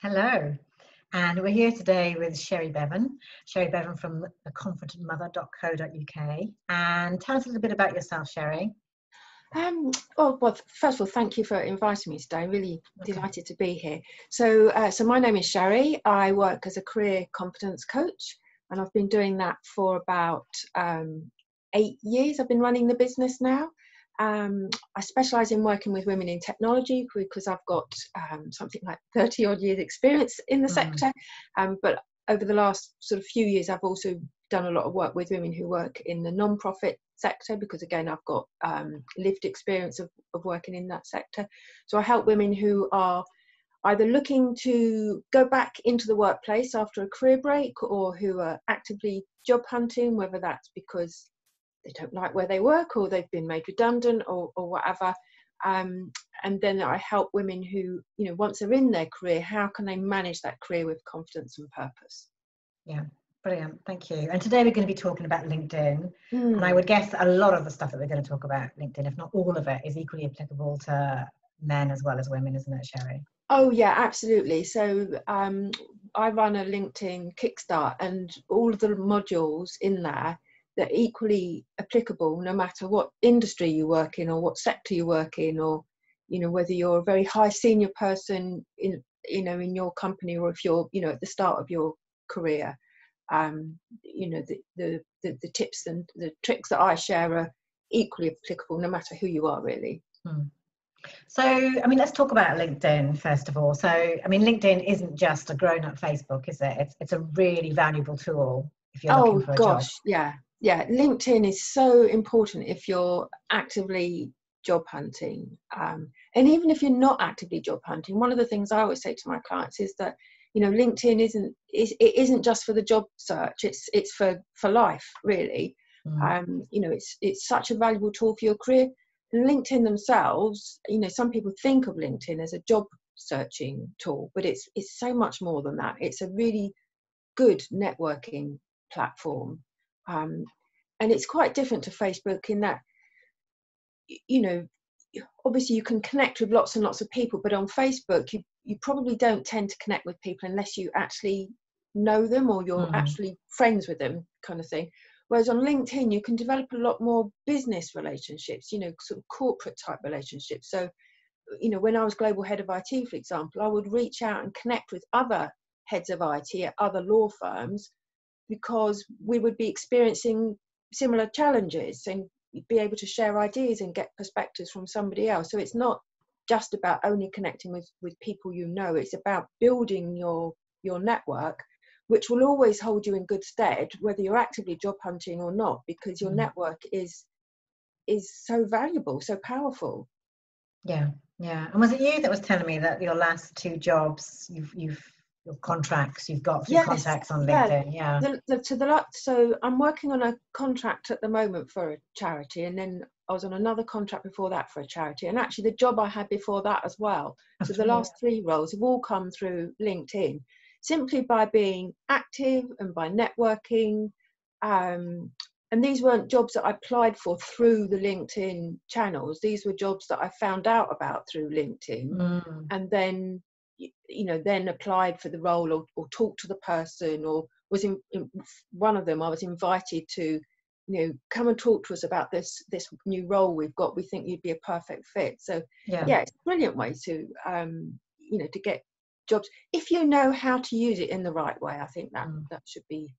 Hello, and we're here today with Sherry Bevan from theconfidentmother.co.uk. And tell us a little bit about yourself, Sherry. Well, first of all, thank you for inviting me today. I'm really delighted to be here. So my name is Sherry. I work as a career competence coach, and I've been doing that for about 8 years. I've been running the business now. I specialise in working with women in technology because I've got something like 30 odd years experience in the sector. But over the last sort of few years, I've also done a lot of work with women who work in the non-profit sector because, again, I've got lived experience of working in that sector. So I help women who are either looking to go back into the workplace after a career break or who are actively job hunting, whether that's because they don't like where they work or they've been made redundant or whatever. And then I help women who, once they're in their career, how can they manage that career with confidence and purpose? Yeah, brilliant. Thank you. And today we're going to be talking about LinkedIn. And I would guess a lot of the stuff that we're going to talk about LinkedIn, if not all of it, is equally applicable to men as well as women, isn't it, Sherry? Oh, yeah, absolutely. So I run a LinkedIn Kickstart, and all of the modules in there, they're equally applicable no matter what industry you work in or what sector you work in, or whether you're a very high senior person in your company or if you're at the start of your career. The tips and the tricks that I share are equally applicable no matter who you are, really. So, let's talk about LinkedIn first of all. So, LinkedIn isn't just a grown-up Facebook, is it? It's a really valuable tool if you're looking for a job. Yeah. LinkedIn is so important if you're actively job hunting. And even if you're not actively job hunting, one of the things I always say to my clients is that, LinkedIn isn't just for the job search. It's for life, really. It's such a valuable tool for your career. And LinkedIn themselves, some people think of LinkedIn as a job searching tool, but it's so much more than that. It's a really good networking platform. And it's quite different to Facebook in that, obviously you can connect with lots and lots of people, but on Facebook, you probably don't tend to connect with people unless you actually know them or you're actually friends with them, kind of thing. Whereas on LinkedIn, you can develop a lot more business relationships, sort of corporate type relationships. So, when I was global head of IT, for example, I would reach out and connect with other heads of IT at other law firms because we would be experiencing similar challenges and be able to share ideas and get perspectives from somebody else. So it's not just about only connecting with people it's about building your network, which will always hold you in good stead, whether you're actively job hunting or not, because your network is so valuable, so powerful. Yeah. And was it you that was telling me that your last 2 jobs, you've contracts you've got through contacts on LinkedIn? So I'm working on a contract at the moment for a charity, and then I was on another contract before that for a charity, and actually the job I had before that as well. So the last 3 roles have all come through LinkedIn, simply by being active and by networking. And these weren't jobs that I applied for through the LinkedIn channels. These were jobs that I found out about through LinkedIn, and then then applied for the role or talked to the person, or was in one of them I was invited to come and talk to us about this new role we've got. We think you'd be a perfect fit. So it's a brilliant way to to get jobs if you know how to use it in the right way. I think that should be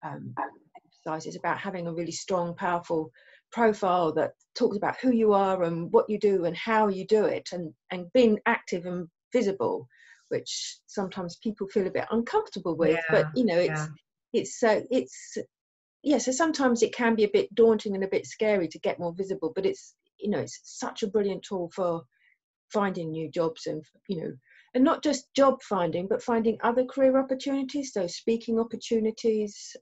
emphasized. It's about having a really strong, powerful profile that talks about who you are and what you do and how you do it, and being active and visible, which sometimes people feel a bit uncomfortable with. But so sometimes it can be a bit daunting and a bit scary to get more visible, but it's such a brilliant tool for finding new jobs, and and not just job finding, but finding other career opportunities, so speaking opportunities,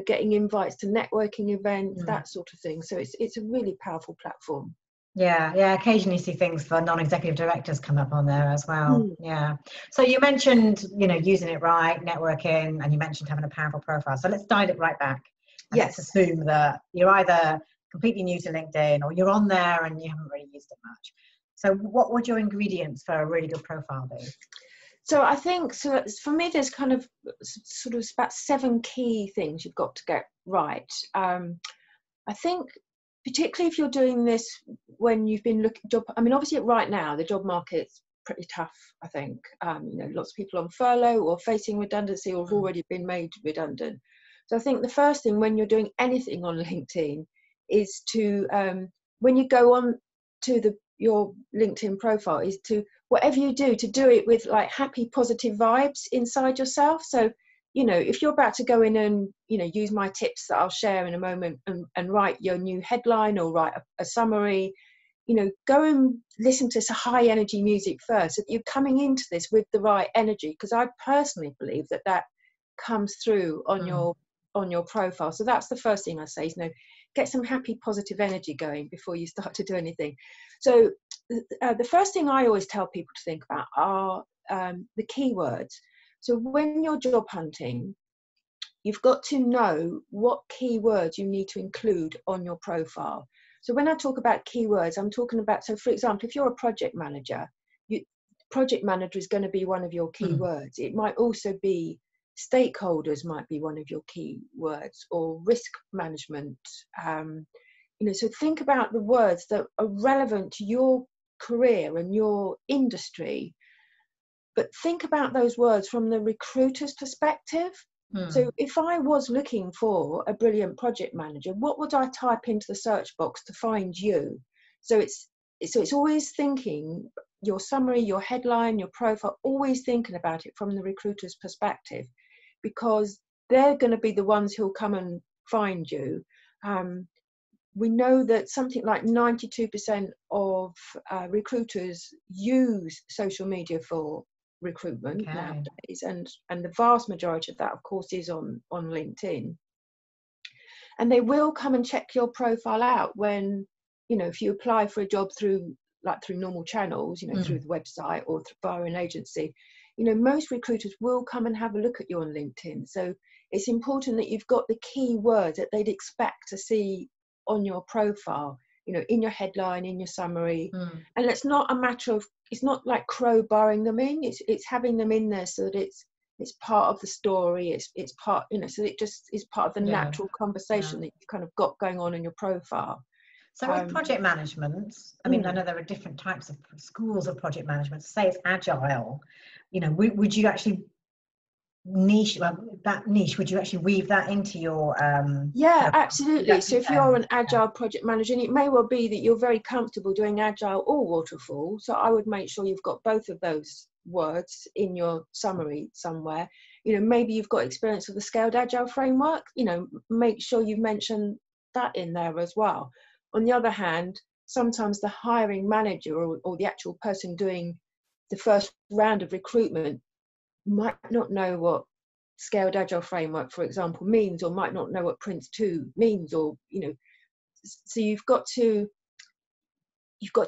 getting invites to networking events, that sort of thing. So it's a really powerful platform. Yeah. Occasionally see things for non-executive directors come up on there as well. Yeah. So you mentioned, using it right, networking, and you mentioned having a powerful profile. So let's dial it right back. And let's assume that you're either completely new to LinkedIn or you're on there and you haven't really used it much. So what would your ingredients for a really good profile be? So I think, so for me, there's kind of sort of about 7 key things you've got to get right. I think particularly if you're doing this when you've been looking job, I mean, obviously right now the job market's pretty tough, I think. You know, lots of people on furlough or facing redundancy or have already been made redundant. So I think the first thing when you're doing anything on LinkedIn is to, when you go on to your LinkedIn profile, is to, whatever you do, to do it with like happy, positive vibes inside yourself. So, you know, if you're about to go in and, you know, use my tips that I'll share in a moment and write your new headline or write a summary, you know, go and listen to some high energy music first, so that you're coming into this with the right energy. Because I personally believe that that comes through on your profile. So that's the first thing I say is, you know, get some happy, positive energy going before you start to do anything. So the first thing I always tell people to think about are the keywords. So when you're job hunting, you've got to know what keywords you need to include on your profile. So when I talk about keywords, I'm talking about, so for example, if you're a project manager, project manager is going to be one of your keywords. It might also be stakeholders might be one of your keywords, or risk management. You know, so think about the words that are relevant to your career and your industry, but think about those words from the recruiter's perspective. So if I was looking for a brilliant project manager, what would I type into the search box to find you? So it's always thinking your summary, your headline, your profile, always thinking about it from the recruiter's perspective, because they're going to be the ones who'll come and find you. We know that something like 92% of recruiters use social media for recruitment nowadays, and the vast majority of that, of course, is on LinkedIn. And they will come and check your profile out when, you know, if you apply for a job through normal channels, you know, through the website or via an agency, you know, most recruiters will come and have a look at you on LinkedIn. So it's important that you've got the key words that they'd expect to see on your profile, you know, in your headline, in your summary. And it's not a matter of, it's not like crowbarring them in, it's having them in there so that it's part of the story, it's part, you know, so it just is part of the natural conversation that you've kind of got going on in your profile. So with project management, I mean, I know there are different types of schools of project management. Say it's agile, you know, would you actually niche, that niche, would you actually weave that into your yeah, absolutely. So if you're an agile project manager, and it may well be that you're very comfortable doing agile or waterfall, so I would make sure you've got both of those words in your summary somewhere. You know, maybe you've got experience with the scaled agile framework, you know, make sure you mention that in there as well. On the other hand, sometimes the hiring manager or the actual person doing the first round of recruitment might not know what scaled agile framework, for example, means, or might not know what Prince 2 means, or, you know, so you've got to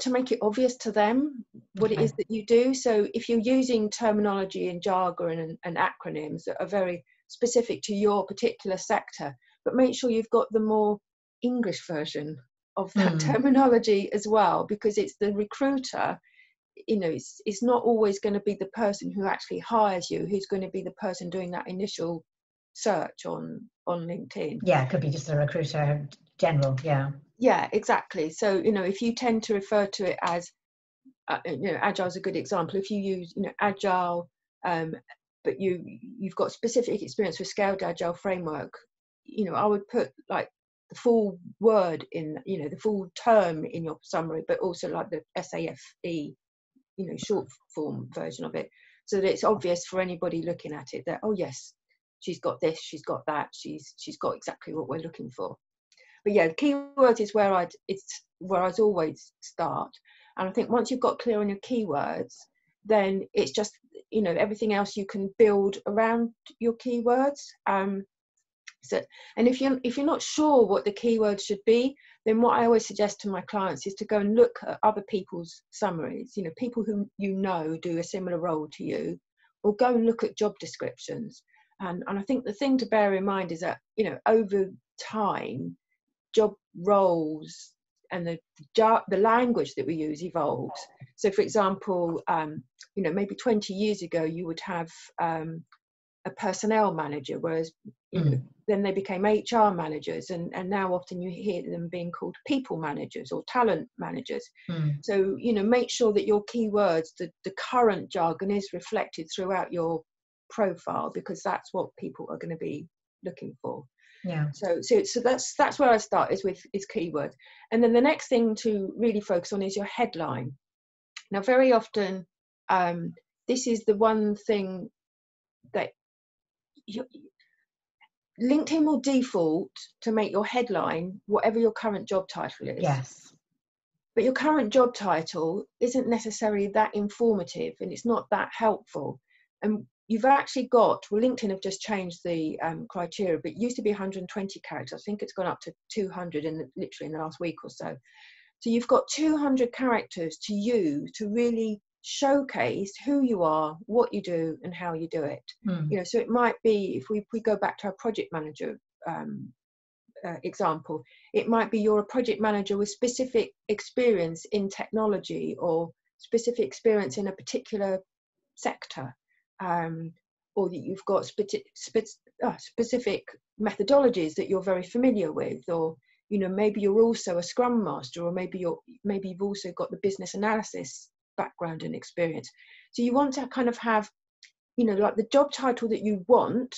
make it obvious to them what it is that you do. So if you're using terminology and jargon and acronyms that are very specific to your particular sector, but make sure you've got the more English version of that terminology as well, because it's the recruiter, you know, it's not always going to be the person who actually hires you who's going to be the person doing that initial search on LinkedIn. Yeah, it could be just a recruiter general. Yeah, exactly. So, you know, if you tend to refer to it as you know, agile is a good example. If you use, you know, agile, but you've got specific experience with scaled agile framework, you know, I would put like the full word in, you know, the full term in your summary, but also like the SAFE, you know, short form version of it, so that it's obvious for anybody looking at it that, oh yes, she's got this, she's got that, she's got exactly what we're looking for. But yeah, the keywords is where I'd always start. And I think once you've got clear on your keywords, then it's just, you know, everything else you can build around your keywords. So, and if you're not sure what the keywords should be, then what I always suggest to my clients is to go and look at other people's summaries, you know, people who you know do a similar role to you, or go and look at job descriptions. And I think the thing to bear in mind is that, you know, over time, job roles the language that we use evolves. So for example, maybe 20 years ago you would have a personnel manager, whereas then they became HR managers, and now often you hear them being called people managers or talent managers. So make sure that your keywords, the current jargon, is reflected throughout your profile, because that's what people are going to be looking for. Yeah. So that's where I start, is keywords. And then the next thing to really focus on is your headline. Now, very often, this is the one thing that LinkedIn will default to make your headline whatever your current job title is. Yes. But your current job title isn't necessarily that informative, and it's not that helpful. And you've actually got, LinkedIn have just changed the criteria, but it used to be 120 characters. I think it's gone up to 200 literally in the last week or so. So you've got 200 characters to use to really showcase who you are, what you do, and how you do it. So it might be, if we go back to our project manager example, it might be you're a project manager with specific experience in technology or specific experience in a particular sector, or that you've got specific methodologies that you're very familiar with, or maybe you're also a scrum master, or maybe you've also got the business analysis background and experience. So you want to kind of have like the job title that you want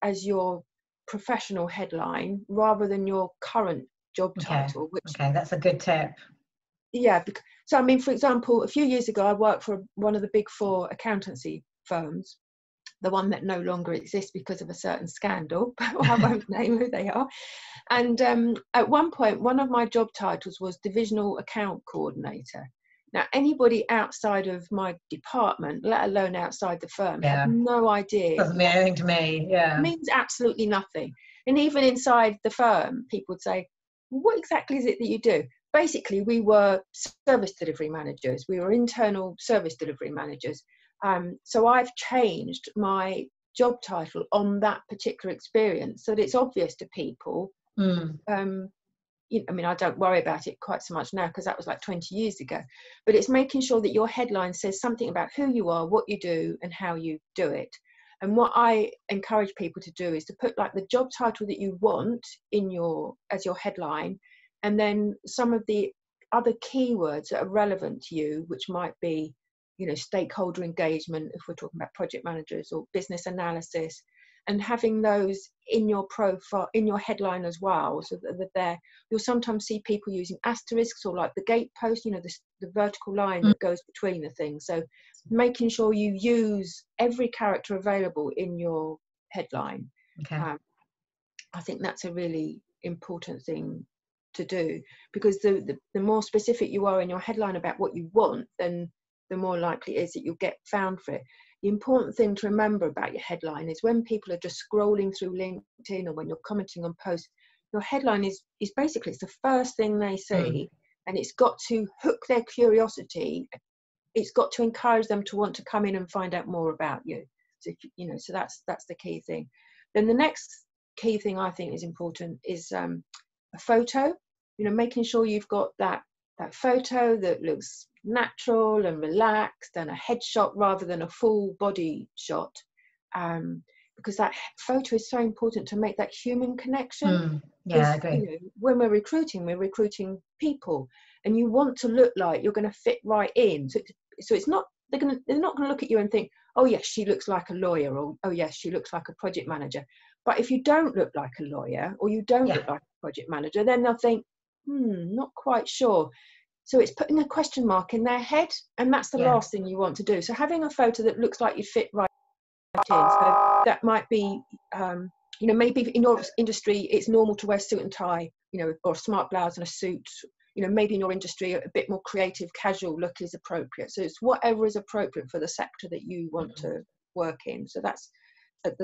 as your professional headline, rather than your current job title. Okay, that's a good tip. Yeah, so I mean, for example, a few years ago I worked for one of the big 4 accountancy firms, the one that no longer exists because of a certain scandal, but I won't name who they are. And at one point, one of my job titles was divisional account coordinator. Now, anybody outside of my department, let alone outside the firm, had no idea. Doesn't mean anything to me. Yeah. It means absolutely nothing. And even inside the firm, people would say, what exactly is it that you do? Basically, we were service delivery managers. We were internal service delivery managers. So I've changed my job title on that particular experience so that it's obvious to people. I mean, I don't worry about it quite so much now, because that was like 20 years ago. But it's making sure that your headline says something about who you are, what you do, and how you do it. And what I encourage people to do is to put like the job title that you want as your headline, and then some of the other keywords that are relevant to you, which might be, stakeholder engagement, if we're talking about project managers, or business analysis, and having those in your profile, in your headline as well, so that you'll sometimes see people using asterisks, or like the gatepost, the vertical line that goes between the things. So making sure you use every character available in your headline. Okay. I think that's a really important thing to do, because the more specific you are in your headline about what you want, then the more likely it is that you'll get found for it. The important thing to remember about your headline is when people are just scrolling through LinkedIn, or when you're commenting on posts, your headline is basically, it's the first thing they see, and it's got to hook their curiosity. It's got to encourage them to want to come in and find out more about you. So, so that's the key thing. Then the next key thing I think is important is a photo. Making sure you've got that photo that looks natural and relaxed, and a headshot rather than a full body shot, because that photo is so important to make that human connection. Yeah, I agree. When we're recruiting people, and you want to look like you're going to fit right in. So it's not, they're not going to look at you and think, oh yes, she looks like a lawyer, or oh yes, she looks like a project manager. But if you don't look like a lawyer, or you don't look like a project manager, then they'll think, not quite sure. So it's putting a question mark in their head, and that's the last thing you want to do. So having a photo that looks like you fit right in. So that might be, maybe in your industry it's normal to wear suit and tie, or a smart blouse and a suit. Maybe in your industry a bit more creative, casual look is appropriate. So it's whatever is appropriate for the sector that you want to work in. So that's the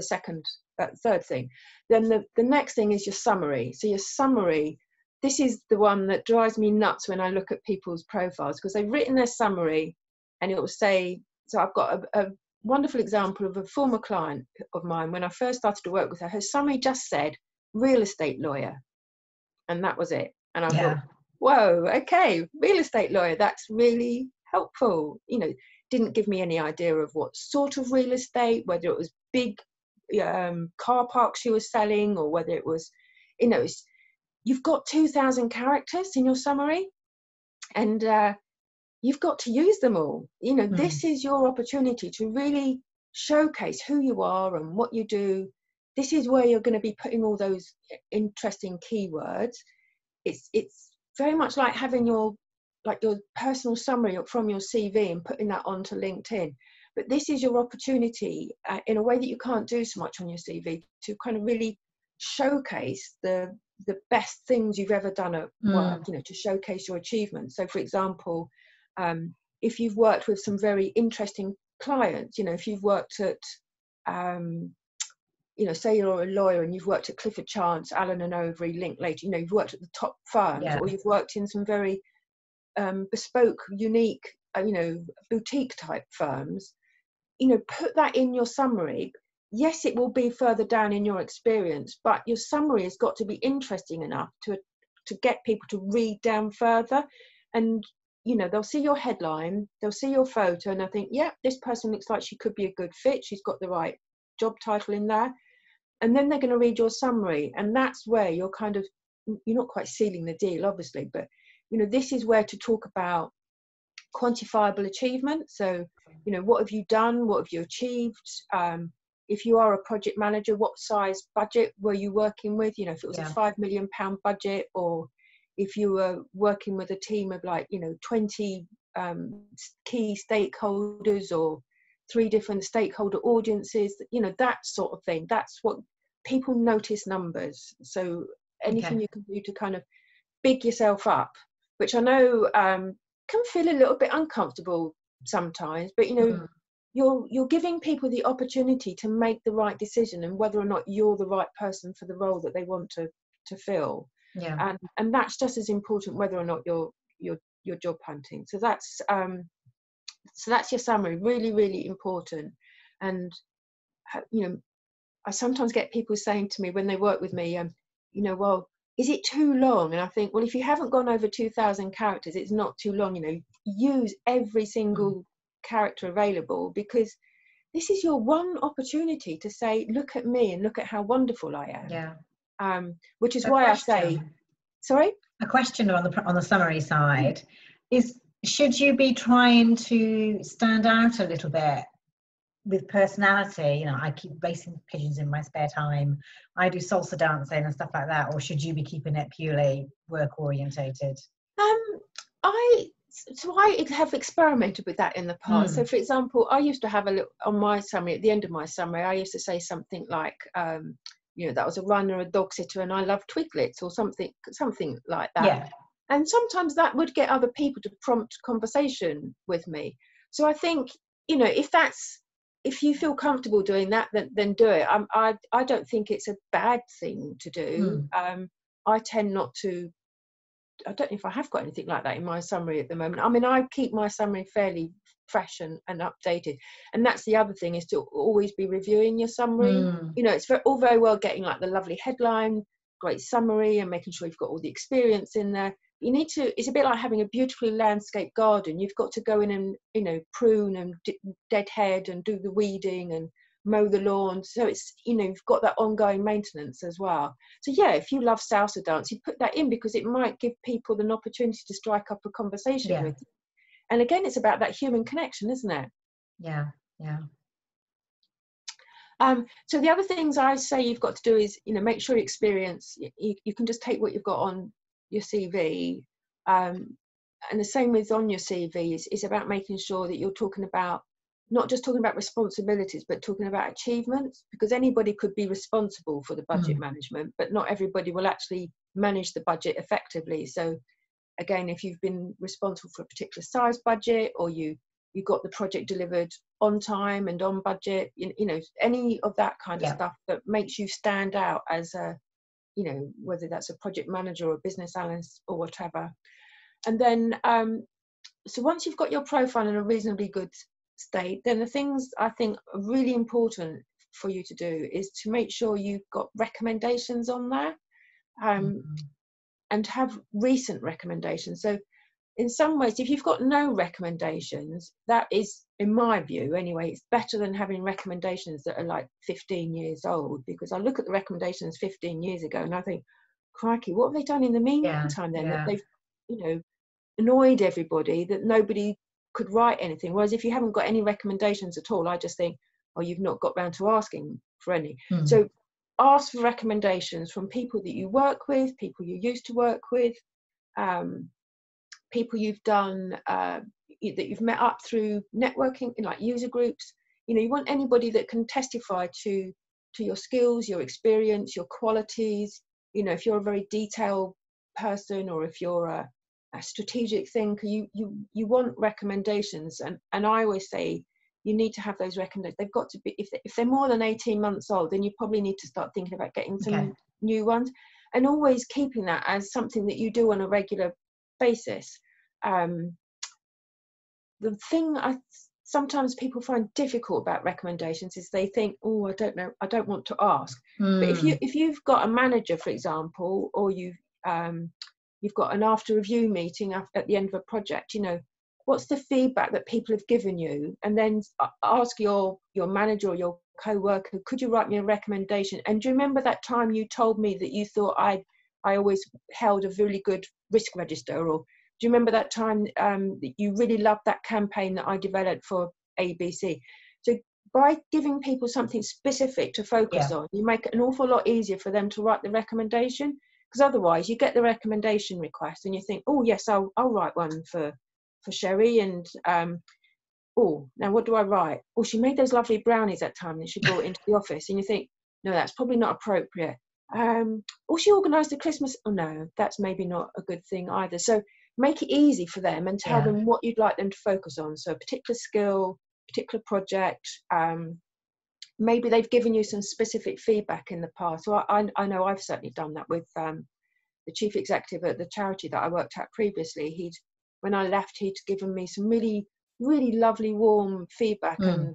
third thing. Then the next thing is your summary. So your summary, this is the one that drives me nuts when I look at people's profiles, because they've written their summary and it will say, so I've got a wonderful example of a former client of mine. When I first started to work with her summary just said real estate lawyer, and that was it. And I thought, whoa, okay, real estate lawyer, that's really helpful. You know, didn't give me any idea of what sort of real estate, whether it was big car parks you were selling, or whether it was, you know, you've got 2,000 characters in your summary, and you've got to use them all. You know, this is your opportunity to really showcase who you are and what you do. This is where you're going to be putting all those interesting keywords. It's very much like having your personal summary from your CV and putting that onto LinkedIn. But this is your opportunity in a way that you can't do so much on your CV, to kind of really showcase the best things you've ever done at work, you know, to showcase your achievements. So for example, if you've worked with some very interesting clients, you know, if you've worked at you know, say you're a lawyer and you've worked at Clifford Chance, Allen and Overy, Linklater, you know, you've worked at the top firms, or you've worked in some very bespoke, unique, you know, boutique type firms, you know, put that in your summary. Yes, it will be further down in your experience, but your summary has got to be interesting enough to get people to read down further. And, you know, they'll see your headline, they'll see your photo, and they'll think, yeah, this person looks like she could be a good fit. She's got the right job title in there. And then they're going to read your summary. And that's where you're kind of, you're not quite sealing the deal, obviously, but, you know, this is where to talk about quantifiable achievement. So, you know, what have you done? What have you achieved? If you are a project manager, what size budget were you working with? You know, if it was a £5 million budget, or if you were working with a team of, like, you know, 20 key stakeholders, or 3 different stakeholder audiences, you know, that sort of thing. That's what people notice, numbers. So anything you can do to kind of big yourself up, which I know can feel a little bit uncomfortable sometimes, but, you know, you're giving people the opportunity to make the right decision, and whether or not you're the right person for the role that they want to fill. And that's just as important, whether or not you're job hunting. So that's your summary, really, really important. And, you know, I sometimes get people saying to me when they work with me, you know, well, is it too long? And I think, well, if you haven't gone over 2,000 characters, it's not too long. You know, use every single character available, because this is your one opportunity to say, look at me and look at how wonderful I am. Which is why I say, sorry? A question on the summary side is, should you be trying to stand out a little bit with personality? You know, I keep racing pigeons in my spare time, I do salsa dancing and stuff like that, or should you be keeping it purely work orientated? I have experimented with that in the past. So for example, I used to have a look on my summary, at the end of my summary, I used to say something like, you know, that I was a runner, a dog sitter, and I love twiglets, or something like that. And sometimes that would get other people to prompt conversation with me. So I think, you know, if you feel comfortable doing that, then do it. I don't think it's a bad thing to do. I tend not to, I don't know if I have got anything like that in my summary at the moment. I mean, I keep my summary fairly fresh and updated. And that's the other thing, is to always be reviewing your summary. You know, it's all very well getting like the lovely headline, great summary, and making sure you've got all the experience in there. You need to, it's a bit like having a beautifully landscaped garden. You've got to go in and, you know, prune and deadhead and do the weeding and mow the lawn. So it's, you know, you've got that ongoing maintenance as well. So yeah, if you love salsa dance, you put that in, because it might give people an opportunity to strike up a conversation with you. And again, it's about that human connection, isn't it? So the other things I say you've got to do is, you know, make sure your experience, you can just take what you've got on your CV, and the same with on your CV is about making sure that you're talking about, not just talking about responsibilities, but talking about achievements, because anybody could be responsible for the budget management, but not everybody will actually manage the budget effectively. So again, if you've been responsible for a particular size budget, or you got the project delivered on time and on budget, you know, any of that kind of stuff that makes you stand out as a, you know, whether that's a project manager or a business analyst or whatever. And then, so once you've got your profile in a reasonably good state, then the things I think are really important for you to do is to make sure you've got recommendations on there. and have recent recommendations. So in some ways, if you've got no recommendations, that is, in my view anyway, it's better than having recommendations that are like 15 years old, because I look at the recommendations 15 years ago and I think, crikey, what have they done in the meantime then? That they've, annoyed everybody, that nobody could write anything. Whereas if you haven't got any recommendations at all, I just think, oh, you've not got round to asking for any. So ask for recommendations from people that you work with, people you used to work with, people you've done, that you've met up through networking, in like user groups. You want anybody that can testify to your skills, your experience, your qualities. If you're a very detailed person, or if you're a strategic thinker, you want recommendations. And I always say, you need to have those recommendations. They've got to be, if they're more than 18 months old, then you probably need to start thinking about getting some new ones, and always keeping that as something that you do on a regular basis. The thing sometimes people find difficult about recommendations is they think, oh, I don't know, I don't want to ask. But if you've got a manager, for example, or you've got an after review meeting at the end of a project, what's the feedback that people have given you, and then ask your manager or your co-worker, could you write me a recommendation? And do you remember that time you told me that you thought I always held a really good risk register? Or do you remember that time that you really loved that campaign that I developed for ABC? So by giving people something specific to focus on, you make it an awful lot easier for them to write the recommendation. Because otherwise you get the recommendation request and you think, oh yes, I'll write one for Sherry, and oh, now what do I write? Oh, she made those lovely brownies that time that she brought into the office, and you think, no, that's probably not appropriate. Or she organised a Christmas, oh no, that's maybe not a good thing either. So make it easy for them and tell them what you'd like them to focus on. So a particular skill, particular project. Maybe they've given you some specific feedback in the past. So I know I've certainly done that with the chief executive at the charity that I worked at previously. When I left, he'd given me some really, really lovely, warm feedback, and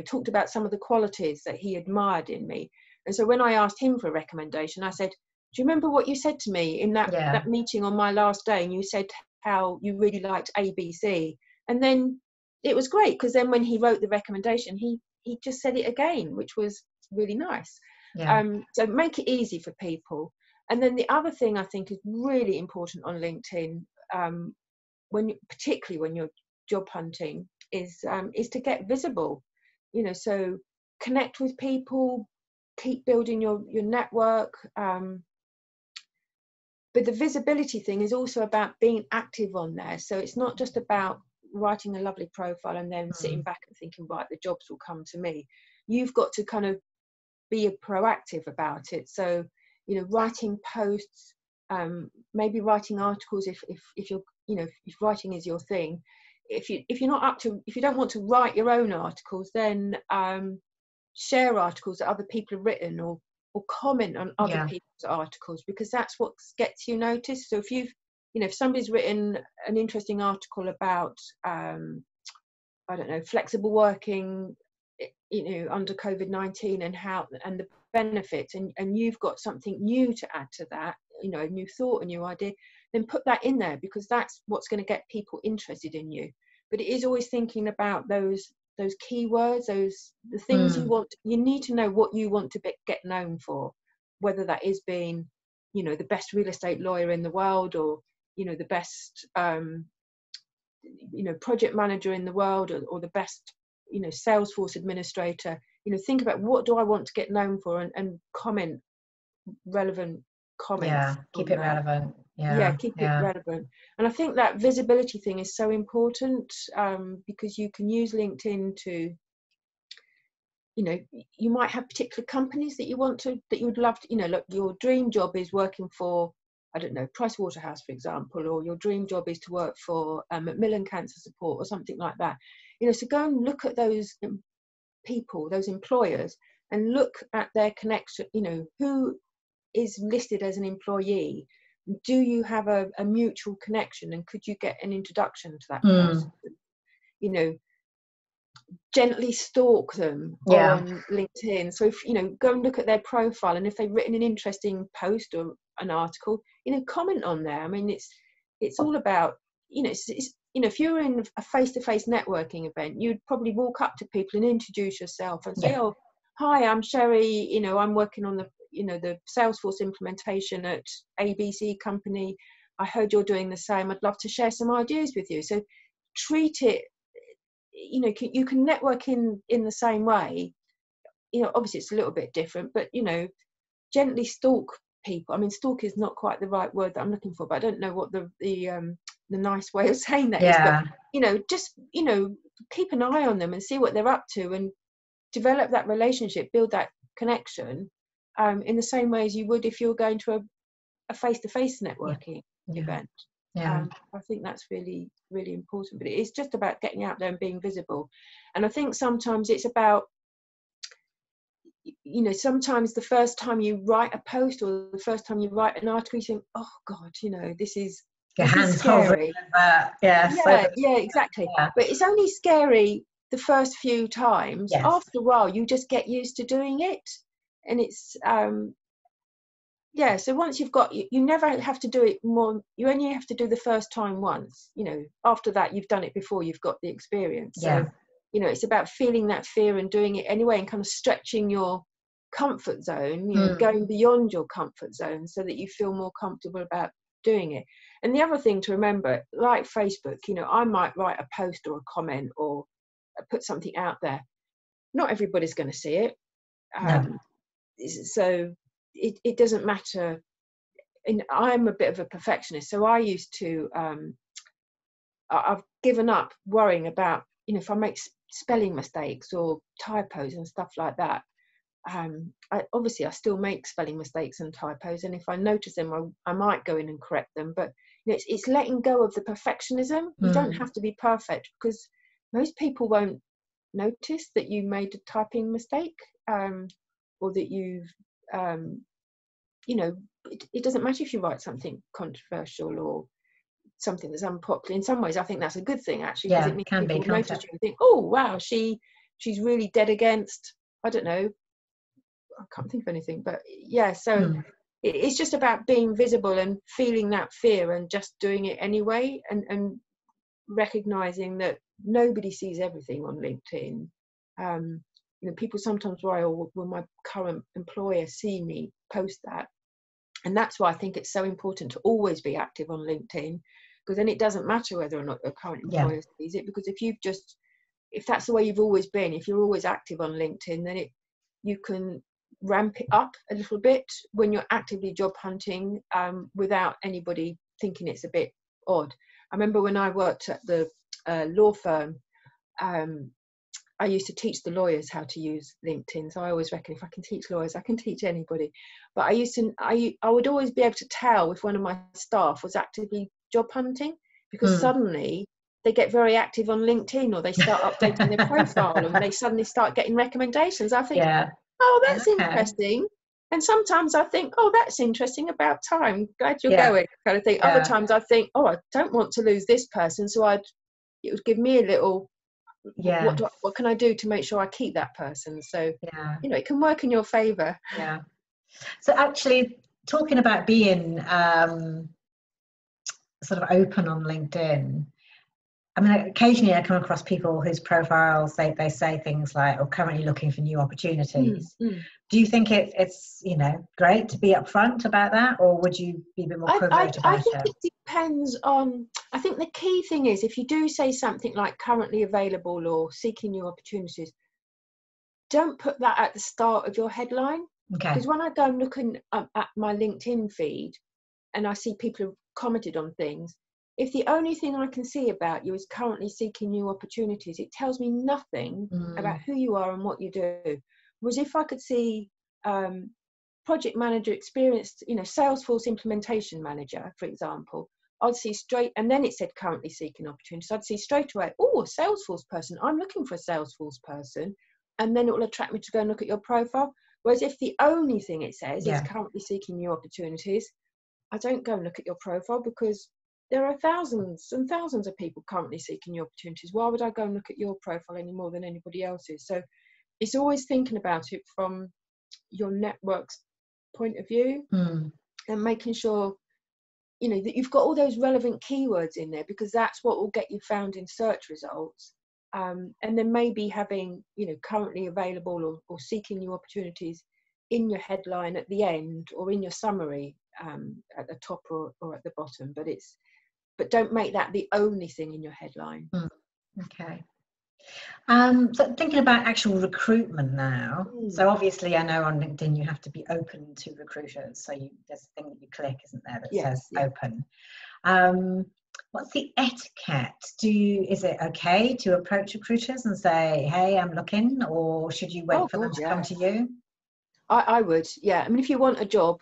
talked about some of the qualities that he admired in me. And so when I asked him for a recommendation, I said, do you remember what you said to me in that meeting on my last day? And you said how you really liked ABC. And then it was great, because then when he wrote the recommendation, he just said it again, which was really nice. So make it easy for people. And then the other thing I think is really important on LinkedIn, particularly when you're job hunting, is to get visible. So connect with people, keep building your network. But the visibility thing is also about being active on there. So it's not just about writing a lovely profile and then sitting back and thinking, right, the jobs will come to me. You've got to kind of be proactive about it. So, writing posts, maybe writing articles if you're, if writing is your thing. If you don't want to write your own articles, then share articles that other people have written, or comment on other people's articles, because that's what gets you noticed. So if somebody's written an interesting article about I don't know, flexible working, under COVID-19 and the benefits, and you've got something new to add to that, a new thought, a new idea, then put that in there, because that's what's going to get people interested in you. But it is always thinking about those keywords, the things you want. You need to know what you want to get known for, whether that is being, the best real estate lawyer in the world, or the best project manager in the world, or the best Salesforce administrator. Think about, what do I want to get known for, and comment relevant comments. Keep it relevant. Keep it relevant. And I think that visibility thing is so important, because you can use LinkedIn to, you might have particular companies that you would love to, look, your dream job is working for, I don't know, Pricewaterhouse, for example, or your dream job is to work for Macmillan Cancer Support, or something like that. So go and look at those people, those employers, and look at their connection. Who is listed as an employee? Do you have a mutual connection, and could you get an introduction to that person? Gently stalk them on LinkedIn. So if go and look at their profile, and if they've written an interesting post, or an article, comment on there. I mean, it's all about, if you're in a face-to-face networking event, you'd probably walk up to people and introduce yourself and say, oh, hi, I'm Sherry, I'm working on the Salesforce implementation at ABC company. I heard you're doing the same. I'd love to share some ideas with you. So treat it, you can network in the same way. Obviously it's a little bit different, but, gently stalk people. I mean, stalk is not quite the right word that I'm looking for, but I don't know what the nice way of saying that is. But, just, keep an eye on them and see what they're up to and develop that relationship, build that connection in the same way as you would if you're going to a face-to-face networking event. I think that's really, really important. But it is just about getting out there and being visible. And I think sometimes it's about, sometimes the first time you write a post or the first time you write an article, you think, oh God, this is scary. Exactly. But it's only scary the first few times. After a while, you just get used to doing it. And it's, so once you've got, you never have to do it more. You only have to do the first time once, after that, you've done it before, you've got the experience. So, it's about feeling that fear and doing it anyway and kind of stretching your comfort zone, going beyond your comfort zone so that you feel more comfortable about doing it. And the other thing to remember, like Facebook, I might write a post or a comment or put something out there. Not everybody's going to see it. So it doesn't matter. And I'm a bit of a perfectionist. So I used to, I've given up worrying about, if I make spelling mistakes or typos and stuff like that. I still make spelling mistakes and typos, and if I notice them, I might go in and correct them. But it's letting go of the perfectionism. You don't have to be perfect, because most people won't notice that you made a typing mistake, or that you've, it doesn't matter if you write something controversial or something that's unpopular. In some ways, I think that's a good thing, actually, because it means people notice you and think, oh wow, she's really dead against, I don't know, I can't think of anything, but it's just about being visible and feeling that fear and just doing it anyway, and recognizing that nobody sees everything on LinkedIn. People sometimes worry, oh, will my current employer see me post that? And that's why I think it's so important to always be active on LinkedIn, because then it doesn't matter whether or not your current employer sees it, because if that's the way you've always been, if you're always active on LinkedIn, then you can ramp it up a little bit when you're actively job hunting, without anybody thinking it's a bit odd. I remember when I worked at the law firm, I used to teach the lawyers how to use LinkedIn. So I always reckon if I can teach lawyers, I can teach anybody. But I would always be able to tell if one of my staff was actively job hunting, because suddenly they get very active on LinkedIn, or they start updating their profile and they suddenly start getting recommendations. I think, oh, that's interesting. And sometimes I think, oh, that's interesting, about time. Glad you're going, kind of thing. Other times I think, oh, I don't want to lose this person. So it would give me a little, what can I do to make sure I keep that person? So, it can work in your favor. So actually, talking about being sort of open on LinkedIn, I mean, occasionally I come across people whose profiles, they say things like, "Oh, currently looking for new opportunities." Do you think it's great to be upfront about that, or would you be a bit more covert about it? I think it depends on. I think the key thing is, if you do say something like "currently available" or "seeking new opportunities," don't put that at the start of your headline. Because when I go and look at my LinkedIn feed and I see people have commented on things, if the only thing I can see about you is currently seeking new opportunities, it tells me nothing about who you are and what you do. Whereas if I could see project manager experienced, Salesforce implementation manager, for example, I'd see straight, and then it said currently seeking opportunities, I'd see straight away, oh, a Salesforce person, I'm looking for a Salesforce person, and then it will attract me to go and look at your profile. Whereas if the only thing it says is currently seeking new opportunities, I don't go and look at your profile, because there are thousands and thousands of people currently seeking new opportunities. Why would I go and look at your profile any more than anybody else's? So it's always thinking about it from your network's point of view. and making sure, you know, that you've got all those relevant keywords in there, because that's what will get you found in search results. And then maybe having, you know, currently available or seeking new opportunities in your headline at the end, or in your summary at the top or at the bottom. But don't make that the only thing in your headline. Okay. So thinking about actual recruitment now. So obviously, I know on LinkedIn you have to be open to recruiters. So there's a thing that you click, isn't there, that says open. What's the etiquette? Is it okay to approach recruiters and say, "Hey, I'm looking," or should you wait for them to come to you? I would, yeah. I mean, if you want a job,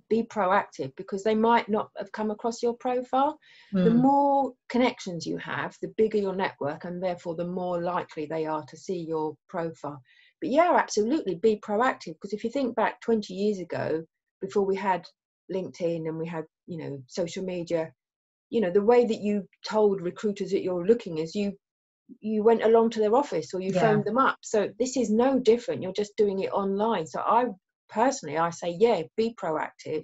be proactive, because they might not have come across your profile. The more connections you have, the bigger your network, and therefore the more likely they are to see your profile. But yeah, absolutely, be proactive, because if you think back 20 years ago, before we had LinkedIn and we had, you know, social media, you know, the way that you told recruiters that you're looking is you went along to their office or you phoned them up. So this is no different. You're just doing it online. So I say, yeah, be proactive,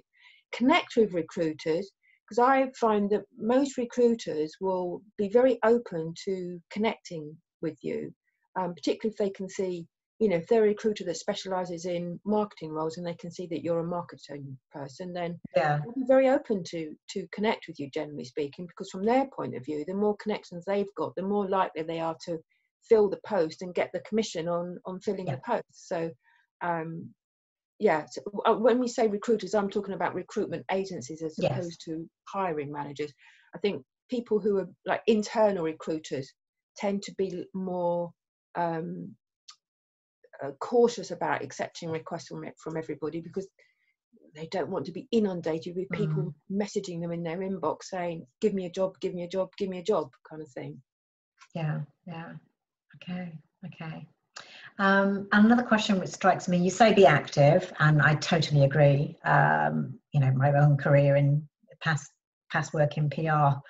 connect with recruiters, because I find that most recruiters will be very open to connecting with you, particularly if they can see, you know, if they're a recruiter that specializes in marketing roles and they can see that you're a marketing person, then they'll be very open to connect with you, generally speaking, because from their point of view, the more connections they've got, the more likely they are to fill the post and get the commission on filling the post. So so when we say recruiters, I'm talking about recruitment agencies as opposed to hiring managers. I think people who are like internal recruiters tend to be more cautious about accepting requests from everybody, because they don't want to be inundated with people messaging them in their inbox saying, "Give me a job, give me a job, give me a job," kind of thing. Okay. Another question which strikes me, you say be active, and I totally agree. You know, my own career in past work in PR,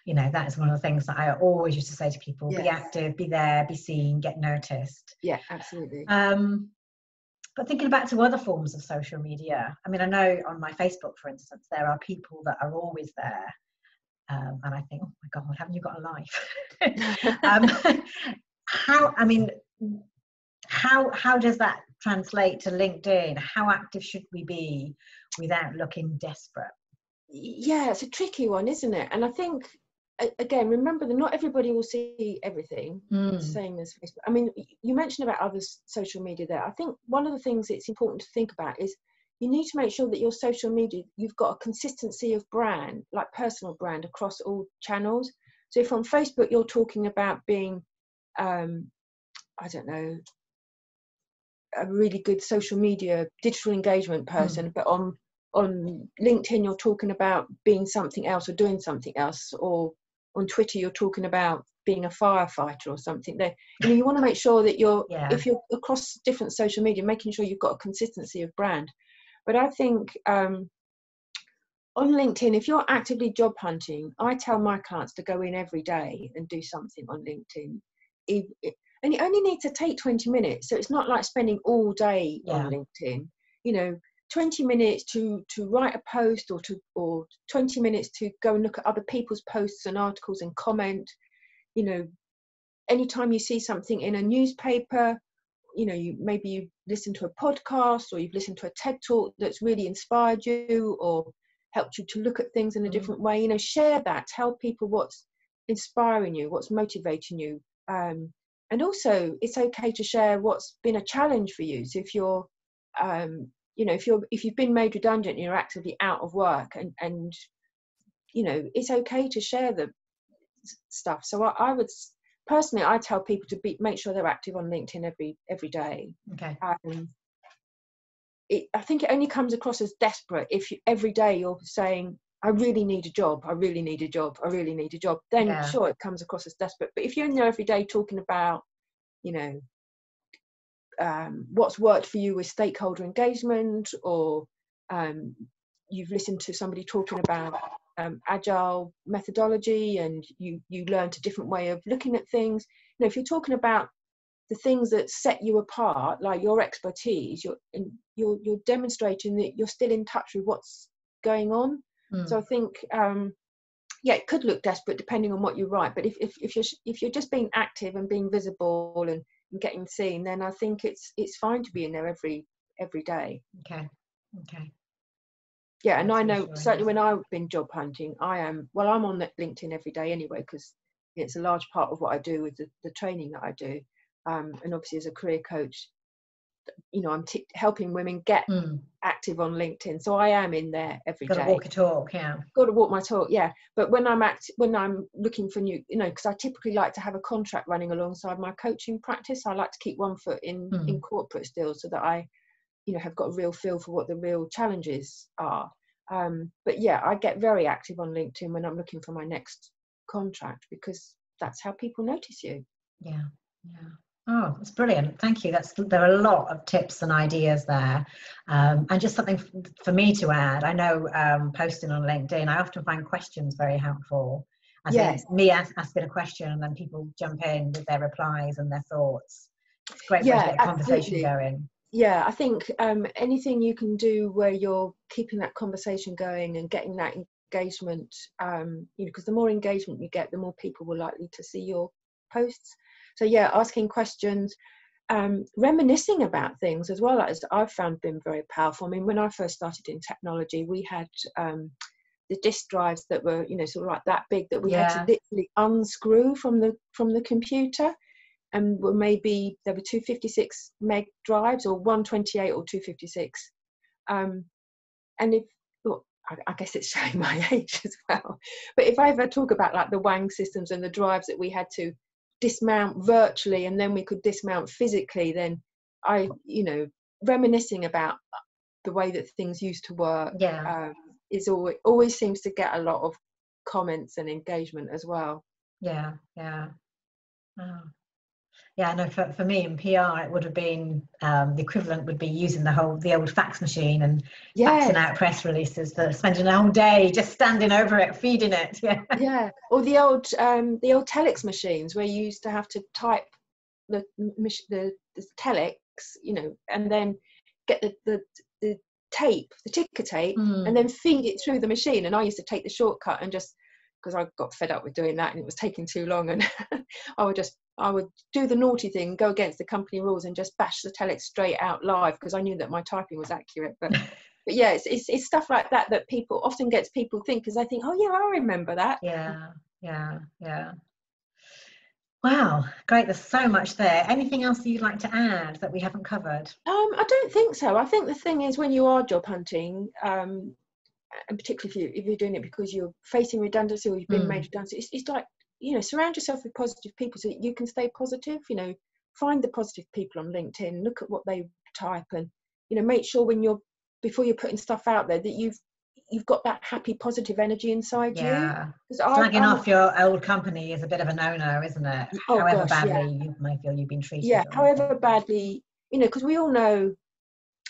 you know, that is one of the things that I always used to say to people: be active, be there, be seen, get noticed. Yeah, absolutely. But thinking back to other forms of social media, I mean, I know on my Facebook, for instance, there are people that are always there, and I think, oh my God, haven't you got a life? How does that translate to LinkedIn? How active should we be without looking desperate? Yeah, it's a tricky one, isn't it? And I think, again, remember that not everybody will see everything, same as Facebook. I mean, you mentioned about other social media there. I think one of the things it's important to think about is you need to make sure that your social media, you've got a consistency of brand, like personal brand, across all channels. So if on Facebook you're talking about being, I don't know, a really good social media digital engagement person, but on LinkedIn you're talking about being something else or doing something else, or on Twitter you're talking about being a firefighter or something. There, you know, you want to make sure that you're if you're across different social media, making sure you've got a consistency of brand. But I think on LinkedIn, if you're actively job hunting, I tell my clients to go in every day and do something on LinkedIn. And it only needs to take 20 minutes. So it's not like spending all day on LinkedIn. You know, 20 minutes to write a post, or 20 minutes to go and look at other people's posts and articles and comment. You know, anytime you see something in a newspaper, you know, maybe you listen to a podcast, or you've listened to a TED talk that's really inspired you or helped you to look at things in a different way. You know, share that, tell people what's inspiring you, what's motivating you. And also, it's okay to share what's been a challenge for you. So if you're, you know, if you've been made redundant and you're actively out of work, and you know, it's okay to share the stuff. So I would personally, I tell people to make sure they're active on LinkedIn every day. Okay. I think it only comes across as desperate if every day you're saying, "I really need a job, I really need a job, I really need a job." Then sure, it comes across as desperate. But if you're in there every day talking about, you know, what's worked for you with stakeholder engagement, or you've listened to somebody talking about agile methodology, and you learned a different way of looking at things. You know, if you're talking about the things that set you apart, like your expertise, you're demonstrating that you're still in touch with what's going on. So I think yeah, it could look desperate depending on what you write, but if you're just being active and being visible and getting seen, then I think it's fine to be in there every day. Okay. Yeah, and I know certainly when I've been job hunting, I'm on LinkedIn every day anyway, because it's a large part of what I do with the training that I do, and obviously as a career coach, you know, I'm helping women get active on LinkedIn, so I am in there every day. Got to walk your talk, yeah. Got to walk my talk, yeah. But when I'm looking for new, you know, because I typically like to have a contract running alongside my coaching practice. I like to keep one foot in corporate still, so that I, you know, have got a real feel for what the real challenges are. But yeah, I get very active on LinkedIn when I'm looking for my next contract, because that's how people notice you. Yeah. Oh, it's brilliant. Thank you. There are a lot of tips and ideas there. And just something for me to add, I know posting on LinkedIn, I often find questions very helpful. As in me asking a question and then people jump in with their replies and their thoughts. It's a great way to get a conversation going. Yeah, I think anything you can do where you're keeping that conversation going and getting that engagement, you know, because the more engagement you get, the more people will likely to see your posts. So yeah, asking questions, reminiscing about things as well, as I've found been very powerful. I mean, when I first started in technology, we had the disk drives that were, you know, sort of like that big, that we had to literally unscrew from the computer. And maybe there were 256 meg drives, or 128 or 256. And I guess it's showing my age as well. But if I ever talk about like the Wang systems and the drives that we had to dismount virtually and then we could dismount physically, then I, you know, reminiscing about the way that things used to work is always seems to get a lot of comments and engagement as well. Yeah. Yeah, no, for me in PR, it would have been the equivalent would be using the old fax machine and faxing out press releases, spending a whole day just standing over it, feeding it. Yeah, or the old telex machines where you used to have to type the telex, you know, and then get the tape, the ticker tape, and then feed it through the machine. And I used to take the shortcut and just, because I got fed up with doing that and it was taking too long, and I would do the naughty thing, go against the company rules and just bash the telex straight out live, because I knew that my typing was accurate. But yeah, it's stuff like that people often gets people think, because I think, oh yeah, I remember that. Yeah. Wow, great. There's so much there. Anything else that you'd like to add that we haven't covered? I don't think so. I think the thing is, when you are job hunting, and particularly if you're doing it because you're facing redundancy or you've been made redundant, it's like, you know, surround yourself with positive people so that you can stay positive. You know, find the positive people on LinkedIn, look at what they type, and, you know, make sure before you're putting stuff out there that you've got that happy, positive energy inside you. Slagging off your old company is a bit of a no-no, isn't it? However badly you may feel you've been treated. Yeah, however badly, you know, because we all know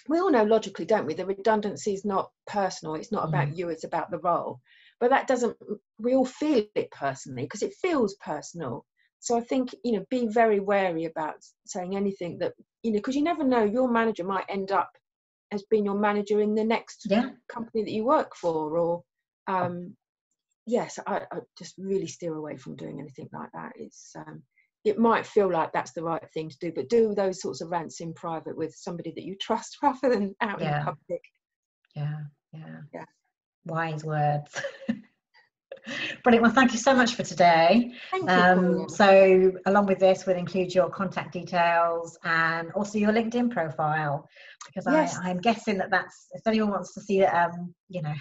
logically, don't we? The redundancy is not personal. It's not about you. It's about the role. But that doesn't, we all feel it personally because it feels personal. So I think, you know, be very wary about saying anything that, you know, because you never know, your manager might end up as being your manager in the next company that you work for. Or, yes, I just really steer away from doing anything like that. It's, it might feel like that's the right thing to do, but do those sorts of rants in private with somebody that you trust rather than out in public. Yeah. Wise words. Brilliant. Well, thank you so much for today. Thank you, Paula. So along with this, we'll include your contact details and also your LinkedIn profile, because I'm guessing that's, if anyone wants to see, you know,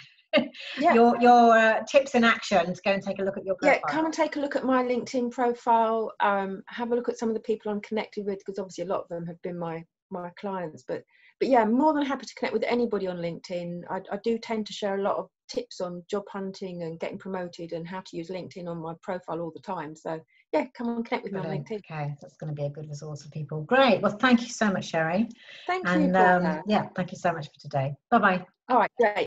your tips in action, to go and take a look at your profile. Yeah, come and take a look at my LinkedIn profile. Have a look at some of the people I'm connected with, because obviously a lot of them have been my clients. But yeah, I'm more than happy to connect with anybody on LinkedIn. I do tend to share a lot of tips on job hunting and getting promoted and how to use LinkedIn on my profile all the time. So yeah, come and connect with me on LinkedIn. Okay, that's going to be a good resource for people. Great. Well, thank you so much, Sherry. Thank you, Paula. Yeah, thank you so much for today. Bye-bye. All right, great.